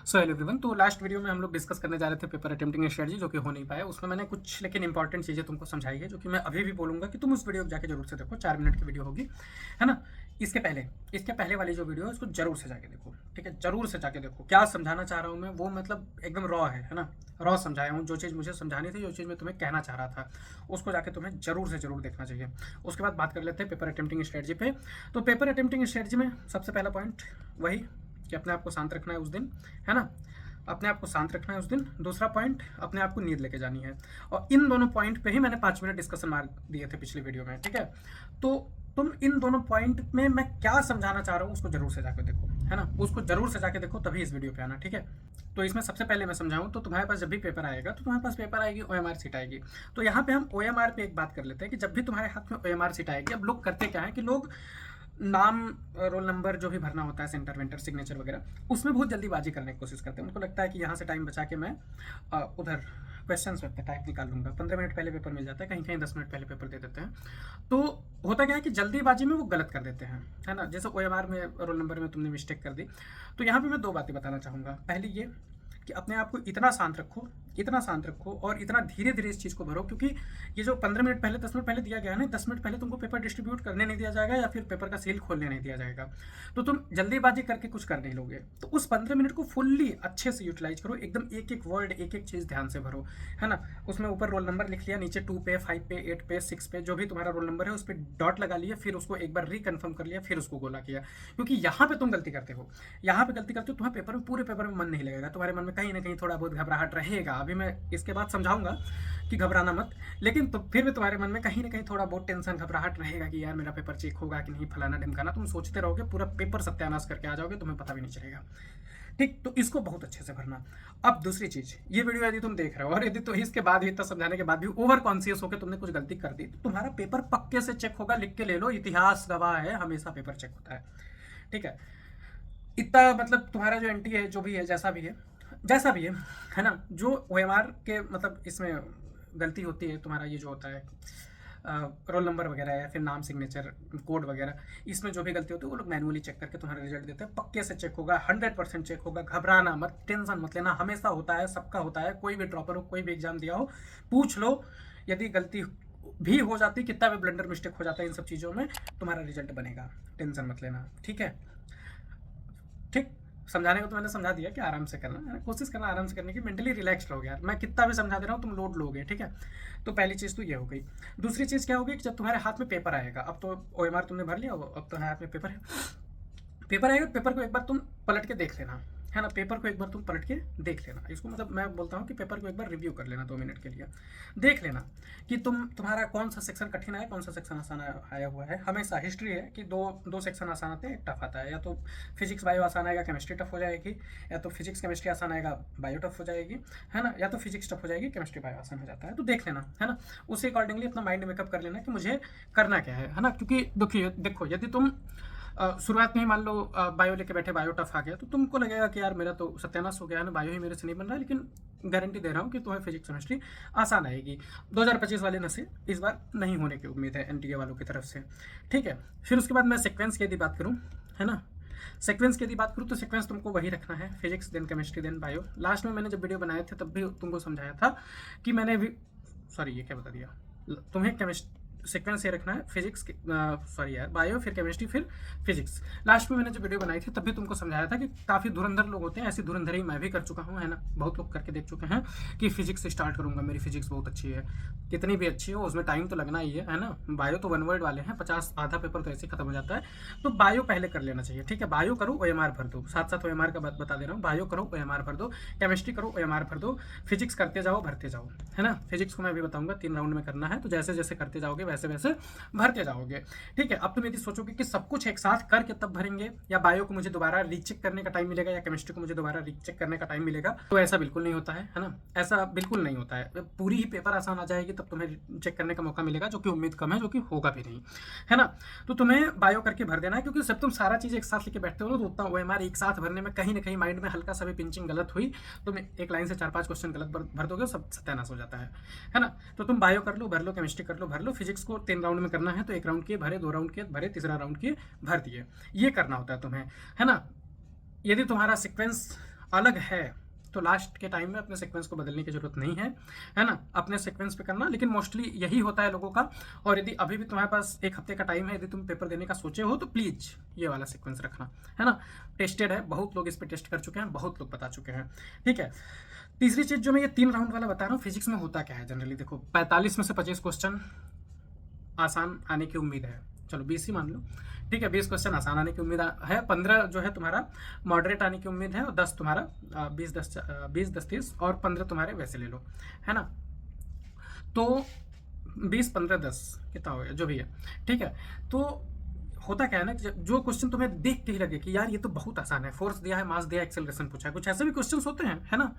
So hello everyone. तो last video में हम लोग डिस्कस करने जा रहे थे पेपर अटेम्प्टिंग स्ट्रेटजी, जो कि हो नहीं पाया। उसमें मैंने कुछ लेकिन इंपॉर्टेंट चीज़ें तुमको समझाई है, जो कि मैं अभी भी बोलूँगा कि तुम उस वीडियो को जाके जरूर से देखो। 4 मिनट की वीडियो होगी, है ना। इसके पहले वाली जो वीडियो है उसको जरूर से जाके देखो, ठीक है। जरूर से जाके देखो क्या समझाना चाह रहा हूँ मैं, वो मतलब एकदम रॉ है ना। रॉ समझाया हूँ, जो चीज़ मुझे समझानी थी, जो चीज़ मैं तुम्हें कहना चाह रहा था, उसको जाके तुम्हें जरूर से जरूर देखना चाहिए। उसके बाद बात कर लेते हैं पेपर अटेम्प्टिंग स्ट्रेटजी पे। तो पेपर अटेम्प्टिंग स्ट्रेटजी में सबसे पहला पॉइंट वही कि अपने आप को शांत रखना है उस दिन, है ना। अपने आप को शांत रखना है उस दिन। दूसरा पॉइंट, अपने आप को नींद लेके जानी है। और इन दोनों पॉइंट पे ही मैंने 5 मिनट डिस्कशन मार दिए थे पिछली वीडियो में, ठीक है। तो तुम इन दोनों पॉइंट में मैं क्या समझाना चाह रहा हूँ उसको जरूर से जाके देखो, है ना। उसको जरूर से जाके देखो, तभी इस वीडियो पे आना, ठीक है। तो इसमें सबसे पहले मैं समझाऊं तो तुम्हारे पास जब भी पेपर आएगा तो तुम्हारे पास पेपर आएगी, ओएमआर सीट आएगी। तो यहाँ पे हम ओएमआर पे एक बात कर लेते हैं कि जब भी तुम्हारे हाथ में ओएमआर सीट आएगी, अब लोग करते क्या है कि लोग नाम, रोल नंबर जो भी भरना होता है, सेंटर वेंटर सिग्नेचर वगैरह, उसमें बहुत जल्दीबाजी करने की कोशिश करते हैं। उनको लगता है कि यहाँ से टाइम बचा के मैं उधर क्वेश्चंस में टाइम निकाल लूँगा। 15 मिनट पहले पेपर मिल जाता है, कहीं कहीं 10 मिनट पहले पेपर दे देते हैं। तो होता क्या है कि जल्दीबाजी में वो गलत कर देते हैं, है ना। जैसे ओएमआर में रोल नंबर में तुमने मिस्टेक कर दी। तो यहाँ पे मैं 2 बातें बताना चाहूँगा। पहली ये कि अपने आप को इतना शांत रखो, इतना शांत रखो और इतना धीरे धीरे इस चीज़ को भरो, क्योंकि ये जो 15 मिनट पहले 10 मिनट पहले दिया गया है ना, 10 मिनट पहले तुमको पेपर डिस्ट्रीब्यूट करने नहीं दिया जाएगा या फिर पेपर का सील खोलने नहीं दिया जाएगा। तो तुम जल्दीबाजी करके कुछ कर नहीं लोगे। तो उस 15 मिनट को फुल्ली अच्छे से यूटिलाइज करो, एकदम एक एक वर्ड, एक एक चीज़ ध्यान से भरो, है ना। उसमें ऊपर रोल नंबर लिख लिया, नीचे 2 पे, 5 पे, 8 पे, 6 पे, जो भी तुम्हारा रोल नंबर है उस पर डॉट लगा लिया, फिर उसको एक बार रिकन्फर्म कर लिया, फिर उसको गोला किया। क्योंकि यहाँ पे तुम गलती करते हो, यहाँ पे गलती करते हो, तुम्हारे पेपर में, पूरे पेपर में मन नहीं लगेगा। तुम्हारे मन में कहीं ना कहीं थोड़ा बहुत घबराहट रहेगा। अभी मैं इसके बाद समझाऊंगा कि घबराना मत, लेकिन तो फिर भी तुम्हारे मन में कहीं ना कहीं थोड़ा बहुत टेंशन, घबराहट रहेगा कि यार मेरा पेपर चेक होगा कि नहीं, फलाना ढिमकाना। तुम सोचते रहोगे, पूरा पेपर सत्यानाश करके आ जाओगे, तुम्हें पता भी नहीं चलेगा, ठीक। तो इसको बहुत अच्छे से भरना। अब दूसरी चीज, ये वीडियो यदि तुम देख रहे हो और यदि तो इसके बाद भी, इतना समझाने के बाद भी ओवर कॉन्शियस होकर तुमने कुछ गलती कर दी, तो तुम्हारा पेपर पक्के से चेक होगा। लिख के ले लो, इतिहास गवाह है, हमेशा पेपर चेक होता है, ठीक है। इतना मतलब तुम्हारा जो एनटी है, जो भी है, जैसा भी है, जैसा भी है ना, जो ओएमआर के मतलब इसमें गलती होती है, तुम्हारा ये जो होता है रोल नंबर वगैरह या फिर नाम, सिग्नेचर, कोड वगैरह, इसमें जो भी गलती होती है वो लोग मैनुअली चेक करके तुम्हारा रिजल्ट देते हैं। पक्के से चेक होगा, 100% चेक होगा। घबराना मत, टेंशन मत लेना, हमेशा होता है, सबका होता है। कोई भी ड्रॉपर हो, कोई भी एग्जाम दिया हो, पूछ लो। यदि गलती भी हो जाती, कितना भी ब्लंडर मिस्टेक हो जाता है इन सब चीज़ों में, तुम्हारा रिजल्ट बनेगा। टेंशन मत लेना, ठीक है, ठीक। समझाने को तो मैंने समझा दिया कि आराम से करना, कोशिश करना आराम से करने की, मेंटली रिलैक्स रहोगे यार। मैं कितना भी समझा दे रहा हूँ, तुम लोड लोगे, ठीक है। तो पहली चीज़ तो ये हो गई। दूसरी चीज़ क्या होगी कि जब तुम्हारे हाथ में पेपर आएगा, अब तो ओएमआर तुमने भर लिया, अब तुम्हारे हाथ में पेपर है। पेपर आएगा, पेपर को एक बार तुम पलट के देख लेना, है ना। पेपर को एक बार तुम पलट के देख लेना। इसको मतलब मैं बोलता हूँ कि पेपर को एक बार रिव्यू कर लेना, 2 मिनट के लिए देख लेना कि तुम्हारा कौन सा सेक्शन कठिन है, कौन सा सेक्शन आसान आया हुआ है। हमेशा हिस्ट्री है कि दो सेक्शन आसान आते हैं, एक टफ आता है। या तो फिजिक्स बायो आसान आएगा, केमिस्ट्री टफ हो जाएगी, या तो फिजिक्स केमिस्ट्री आसान आएगा, बायो टफ हो जाएगी, है ना। या तो फिजिक्स टफ हो जाएगी, केमिस्ट्री बायो आसान हो जाता है। तो देख लेना, है ना। उसी अकॉर्डिंगली अपना माइंड मेकअप कर लेना कि मुझे करना क्या है ना। क्योंकि देखो, यदि तुम शुरुआत में ही मान लो बायो लेके बैठे, बायो टफ आ गया, तो तुमको लगेगा कि यार मेरा तो सत्यानाश हो गया है ना, बायो ही मेरे से नहीं बन रहा है। लेकिन गारंटी दे रहा हूँ कि तुम्हें फिजिक्स केमिस्ट्री आसान आएगी। 2025 वाले नशे इस बार नहीं होने की उम्मीद है एनटीए वालों की तरफ से, ठीक है। फिर उसके बाद मैं सीक्वेंस की यदि बात करूँ, है ना, सीक्वेंस की यदि बात करूँ तो सीक्वेंस तुमको वही रखना है, physics then chemistry then bio. Last में मैंने जब वीडियो बनाए थे तब भी तुमको समझाया था कि मैंने भी, सॉरी ये क्या बता दिया, तुम्हें केमिस्ट्री सीक्वेंस ये रखना है, फिजिक्स, सॉरी यार, बायो फिर केमिस्ट्री फिर फिजिक्स। लास्ट में मैंने जो वीडियो बनाई थी तब भी तुमको समझाया था कि काफ़ी धुरंधर लोग होते हैं, ऐसी धुरंधरी मैं भी कर चुका हूँ, है ना। बहुत लोग करके देख चुके हैं कि फिजिक्स से स्टार्ट करूँगा, मेरी फिजिक्स बहुत अच्छी है। कितनी भी अच्छी हो, उसमें टाइम तो लगना ही है ना। बायो तो 1 वर्ड वाले हैं, 50 आधा पेपर तो ऐसे खत्म हो जाता है। तो बायो पहले कर लेना चाहिए, ठीक है। बायो करो, ओएमआर भर दो, साथ साथ ओएमआर का बात बता दे रहा हूँ। बायो करो, ओएमआर भर दो, केमिस्ट्री करो, ओएमआर भर दो, फिजिक्स करते जाओ, भरते जाओ, है ना। फिजिक्स को मैं अभी बताऊंगा 3 राउंड में करना है, तो जैसे जैसे करते जाओगे वैसे वैसे भरते जाओगे, ठीक है। अब तुम यदि सोचोगे कि सब कुछ एक साथ करके तब भरेंगे, या बायो को मुझे दोबारा रीचेक करने का टाइम मिलेगा, या केमिस्ट्री को मुझे दोबारा रीचेक करने का टाइम मिलेगा, तो ऐसा बिल्कुल नहीं होता है ना। ऐसा बिल्कुल नहीं होता है। पूरी ही पेपर आसान आ जाएगी तब तुम्हें चेक करने का मौका मिलेगा, जो कि उम्मीद कम है, जो कि होगा भी नहीं, है ना। तो तुम्हें बायो करके भर देना है, क्योंकि जब तुम सारा चीज़ एक साथ लेके बैठते हो तो उतना ओएमआर एक साथ भरने में कहीं ना कहीं माइंड में हल्का सा भी पिंचिंग गलत हुई, तुम एक लाइन से 4-5 क्वेश्चन गलत भर दोगे, सब सत्यानाश हो जाता है ना। तो तुम बायो कर लो, भर लो, केमिस्ट्री कर लो, भर लो। फिजिक्स को 3 राउंड में करना है, तो 1 राउंड किए भरे, 2 राउंड किए भरे, तीसरा राउंड किए भर दिए। ये करना होता है तुम्हें, है ना। यदि तुम्हारा सीक्वेंस अलग है तो लास्ट के टाइम में अपने सीक्वेंस को बदलने की जरूरत नहीं है ना, अपने सीक्वेंस पे करना। लेकिन मोस्टली यही होता है लोगों का। और यदि अभी भी तुम्हारे पास एक हफ्ते का टाइम है, यदि तुम पेपर देने का सोचे हो तो प्लीज ये वाला सीक्वेंस रखना, है ना। टेस्टेड है, बहुत लोग इस पर टेस्ट कर चुके हैं, बहुत लोग बता चुके हैं, ठीक है। तीसरी चीज जो मैं ये 3 राउंड वाला बता रहा हूँ, फिजिक्स में होता क्या है जनरली, देखो 45 में से 25 क्वेश्चन आसान आने की उम्मीद है, चलो 20 ही मान लो, ठीक है। 20 क्वेश्चन आसान आने की उम्मीद है, 15 जो है तुम्हारा मॉडरेट आने की उम्मीद है, और 10 तुम्हारा 20 10 और 15 तुम्हारे वैसे ले लो, है ना। तो 20 15 10 कितना हो गया जो भी है, ठीक है। तो होता क्या है ना, जो क्वेश्चन तुम्हें देख के ही लगे कि यार ये तो बहुत आसान है, फोर्स दिया है, मास दिया है, एक्सेलरेशन पूछा है, कुछ ऐसे भी क्वेश्चन होते हैं, है ना।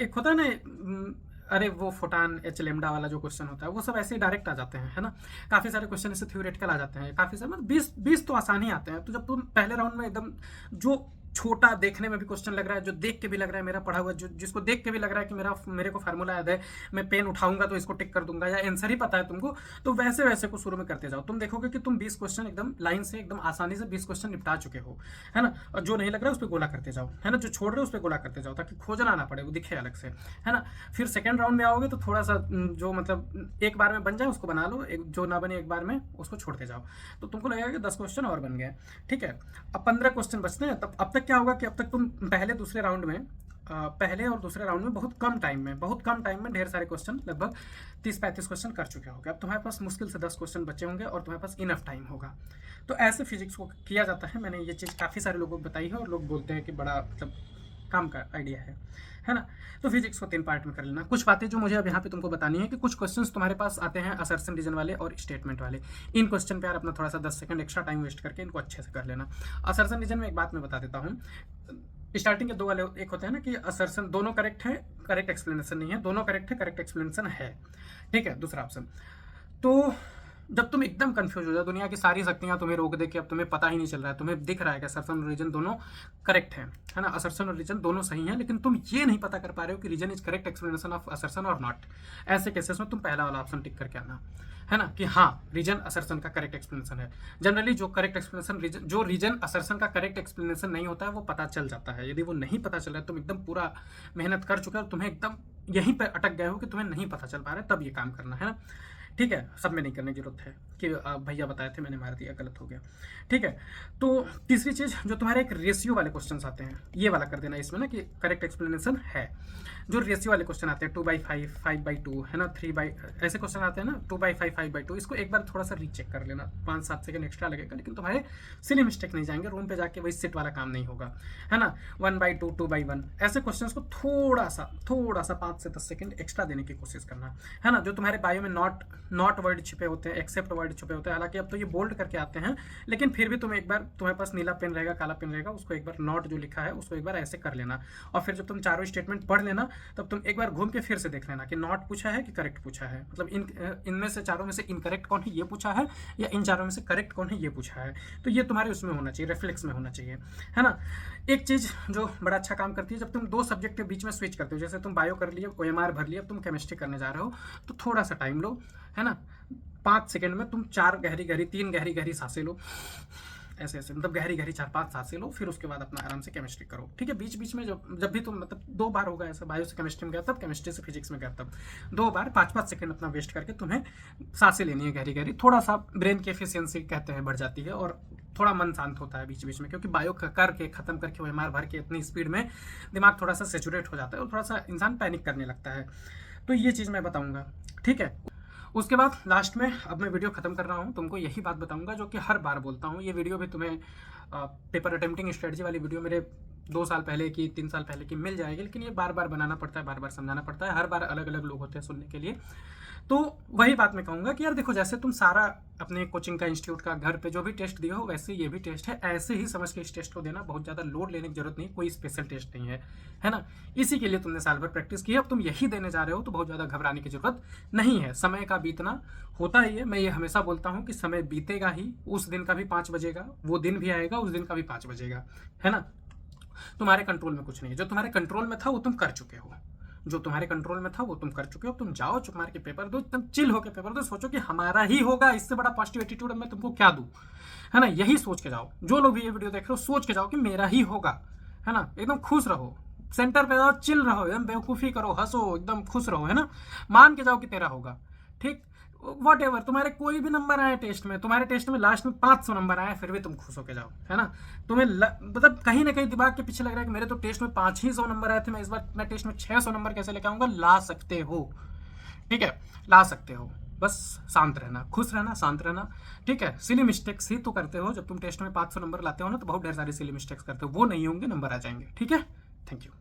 एक होता है ना, अरे वो फोटान एच लेमडा वाला जो क्वेश्चन होता है वो सब ऐसे ही डायरेक्ट आ जाते हैं, है ना। काफी सारे क्वेश्चन ऐसे थ्योरेटिकल आ जाते हैं, काफी सारे मतलब 20 तो आसान ही आते हैं। तो जब तुम पहले राउंड में एकदम जो छोटा देखने में भी क्वेश्चन लग रहा है, जो देख के भी लग रहा है मेरा पढ़ा हुआ, जो जिसको देख के भी लग रहा है कि मेरे को फार्मूला याद है, मैं पेन उठाऊंगा तो इसको टिक कर दूंगा, या आंसर ही पता है तुमको, तो वैसे वैसे को शुरू में करते जाओ। तुम देखोगे कि तुम 20 क्वेश्चन एकदम लाइन से एकदम आसानी से 20 क्वेश्चन निपटा चुके हो, है ना। और जो नहीं लग रहा है उस पर गोला करते जाओ, है ना, जो छोड़ रहे हो उस पर गोला करते जाओ, ताकि खोजना ना पड़े, वो दिखे अलग से, है ना। फिर सेकेंड राउंड में आओगे तो थोड़ा सा जो मतलब एक बार में बन जाए उसको बना लो, एक जो ना बने एक बार में उसको छोड़ते जाओ, तो तुमको लगेगा कि 10 क्वेश्चन और बन गए, ठीक है। अब 15 क्वेश्चन बचते हैं। तब अब तक क्या होगा कि अब तक तुम पहले और दूसरे राउंड में बहुत कम टाइम में ढेर सारे क्वेश्चन, लगभग 30-35 क्वेश्चन कर चुके होगे। अब तुम्हारे पास मुश्किल से 10 क्वेश्चन बचे होंगे और तुम्हारे पास इनफ टाइम होगा। तो ऐसे फिजिक्स को किया जाता है। मैंने ये चीज़ काफ़ी सारे लोगों को बताई है और लोग बोलते हैं कि बड़ा मतलब काम का आइडिया है ना। तो फिजिक्स को 3 पार्ट में कर लेना। कुछ बातें जो मुझे अब यहाँ पे तुमको बतानी है कि कुछ क्वेश्चंस तुम्हारे पास आते हैं असर्शन रीजन वाले और स्टेटमेंट वाले। इन क्वेश्चन पे यार अपना थोड़ा सा 10 सेकंड एक्स्ट्रा टाइम वेस्ट करके इनको अच्छे से कर लेना। असर्शन रीजन में एक बात मैं बता देता हूँ, स्टार्टिंग के 2 वाले एक होते हैं ना कि असर्शन दोनों करेक्ट है, करेक्ट एक्सप्लेनेशन नहीं है, दोनों करेक्ट है, करेक्ट एक्सप्लेनेशन है, ठीक है, दूसरा ऑप्शन। तो जब तुम एकदम कंफ्यूज हो जाओ, दुनिया की सारी शक्तियां तुम्हें रोक दे के अब तुम्हें पता ही नहीं चल रहा है, तुम्हें दिख रहा है कि असर्शन और रीजन दोनों करेक्ट है ना, असर्शन और रीजन दोनों सही है, लेकिन तुम ये नहीं पता कर पा रहे हो कि reason is correct explanation of assertion और नॉट। ऐसे केसेस में तुम पहला वाला ऑप्शन टिक करके आना, है ना, कि हाँ रीजन असर्शन का करेक्ट एक्सप्लेनेशन है। जनरली जो करेक्ट एक्सप्लेनेशन जो रीजन असर्शन का करेक्ट एक्सप्लेनेशन नहीं होता है वो पता चल जाता है। यदि वो नहीं पता चल रहा है, तुम एकदम पूरा मेहनत कर चुके हो, तुम्हें एकदम यहीं पर अटक गए हो कि तुम्हें नहीं पता चल पा रहा है, तब ये काम करना है ना, ठीक है। सब में नहीं करने की जरूरत है कि भैया बताए थे मैंने मार दिया, गलत हो गया, ठीक है। तो तीसरी चीज जो तुम्हारे एक रेशियो वाले क्वेश्चन आते हैं, ये वाला कर देना इसमें ना कि करेक्ट एक्सप्लेनेशन है। जो रेशियो वाले क्वेश्चन आते हैं 2/5, 5/2, है ना, 3/, ऐसे क्वेश्चन आते हैं ना 2/5, 5/2, इसको एक बार थोड़ा सा रीचेक कर लेना, 5-7 सेकंड एक्स्ट्रा लगेगा, लेकिन तुम्हारे सिली मिस्टेक नहीं जाएंगे, रूम पे जाके वही सिट वाला काम नहीं होगा, है ना। 1/2, 2/1, ऐसे क्वेश्चन को थोड़ा सा 5 से 10 सेकंड एक्स्ट्रा देने की कोशिश करना, है ना। जो तुम्हारे बायो में नॉट वर्ड छिपे होते हैं, एक्सेप्ट वर्ड छिपे होते हैं, हालांकि अब तो ये बोल्ड करके आते हैं, लेकिन फिर भी तुम एक बार, तुम्हारे पास नीला पेन रहेगा, काला पेन रहेगा, उसको एक बार नॉट जो लिखा है उसको एक बार ऐसे कर लेना, और फिर जब तुम चारों स्टेटमेंट पढ़ लेना तब तुम एक बार घूम के फिर से देख लेना कि नॉट पूछा है कि करेक्ट पूछा है, मतलब इनमें से चारों में से इनकरेक्ट कौन है ये पूछा है, या इन चारों में से करेक्ट कौन है ये पूछा है। तो ये तुम्हारे उसमें होना चाहिए, रिफ्लेक्स में होना चाहिए, है ना। एक चीज जो बड़ा अच्छा काम करती है, जब तुम 2 सब्जेक्ट के बीच में स्विच करते हो, जैसे तुम बायो कर लिए, OMR भर लिया, तुम केमिस्ट्री करने जा रहे हो, तो थोड़ा सा टाइम लो, है ना। 5 सेकंड में तुम 4 गहरी 3 गहरी सांसें लो, ऐसे मतलब गहरी 4-5 सांसें लो, फिर उसके बाद अपना आराम से केमिस्ट्री करो, ठीक है। बीच में जब भी तुम मतलब 2 बार होगा ऐसा, बायो से केमिस्ट्री में गया तब, केमिस्ट्री से फिजिक्स में गया तब, 2 बार 5-5 सेकंड अपना वेस्ट करके तुम्हें सांसें लेनी है गहरी, थोड़ा सा ब्रेन की एफिशिएंसी कहते हैं बढ़ जाती है, और थोड़ा मन शांत होता है बीच में, क्योंकि बायो करके खत्म करके OMR भर के इतनी स्पीड में दिमाग थोड़ा सा सेचुरेट हो जाता है और थोड़ा सा इंसान पैनिक करने लगता है। तो ये चीज़ मैं बताऊँगा, ठीक है। उसके बाद लास्ट में अब मैं वीडियो खत्म कर रहा हूँ, तुमको यही बात बताऊंगा जो कि हर बार बोलता हूँ। ये वीडियो भी तुम्हें पेपर अटेम्प्टिंग स्ट्रेटजी वाली वीडियो मेरे 2 साल पहले की, 3 साल पहले की मिल जाएगी, लेकिन ये बार बार बनाना पड़ता है, बार बार समझाना पड़ता है, हर बार अलग अलग लोग होते हैं सुनने के लिए। तो वही बात मैं कहूँगा कि यार देखो, जैसे तुम सारा अपने कोचिंग का, इंस्टीट्यूट का, घर पे जो भी टेस्ट दिए हो, वैसे ये भी टेस्ट है, ऐसे ही समझ के इस टेस्ट को देना, बहुत ज़्यादा लोड लेने की जरूरत नहीं, कोई स्पेशल टेस्ट नहीं है ना। इसी के लिए तुमने साल भर प्रैक्टिस की है, अब तुम यही देने जा रहे हो, तो बहुत ज़्यादा घबराने की जरूरत नहीं है। समय का बीतना होता ही है, मैं ये हमेशा बोलता हूँ कि समय बीतेगा ही, उस दिन का भी 5 बजेगा, वो दिन भी आएगा, उस दिन का भी 5 बजेगा, है ना। तुम्हारे कंट्रोल में कुछ नहीं है, जो तुम्हारे कंट्रोल में था वो तुम कर चुके हो, जो तुम्हारे कंट्रोल में था वो तुम कर चुके हो। तुम जाओ चुप मार के पेपर दो, एकदम चिल होकर पेपर दो, सोचो कि हमारा ही होगा, इससे बड़ा पॉजिटिव एटीट्यूड मैं तुमको क्या दूं, है ना। यही सोच के जाओ, जो लोग भी ये वीडियो देख रहे हो सोच के जाओ कि मेरा ही होगा, है ना, एकदम खुश रहो, सेंटर पे जाओ, चिल रहो, एकदम बेवकूफ़ी करो, हंसो, एकदम खुश रहो, है ना, मान के जाओ कि तेरा होगा, ठीक। वॉट एवर तुम्हारे कोई भी नंबर आए टेस्ट में, तुम्हारे टेस्ट में लास्ट में 500 नंबर आए, फिर भी तुम खुश होके जाओ, है ना। तुम्हें मतलब कहीं ना कहीं दिमाग के पीछे लग रहा है कि मेरे तो टेस्ट में 500 नंबर आए थे, मैं इस बार मैं टेस्ट में 600 नंबर कैसे लेके आऊंगा, ला सकते हो, ठीक है, ला सकते हो। बस शांत रहना, खुश रहना, शांत रहना, ठीक है। सिली मिस्टेक्स ही तो करते हो, जब तुम टेस्ट में 500 नंबर लाते हो ना, तो बहुत ढेर सारी सिली मिस्टेक्स करते हो, वो नहीं होंगे, नंबर आ जाएंगे, ठीक है। Thank you.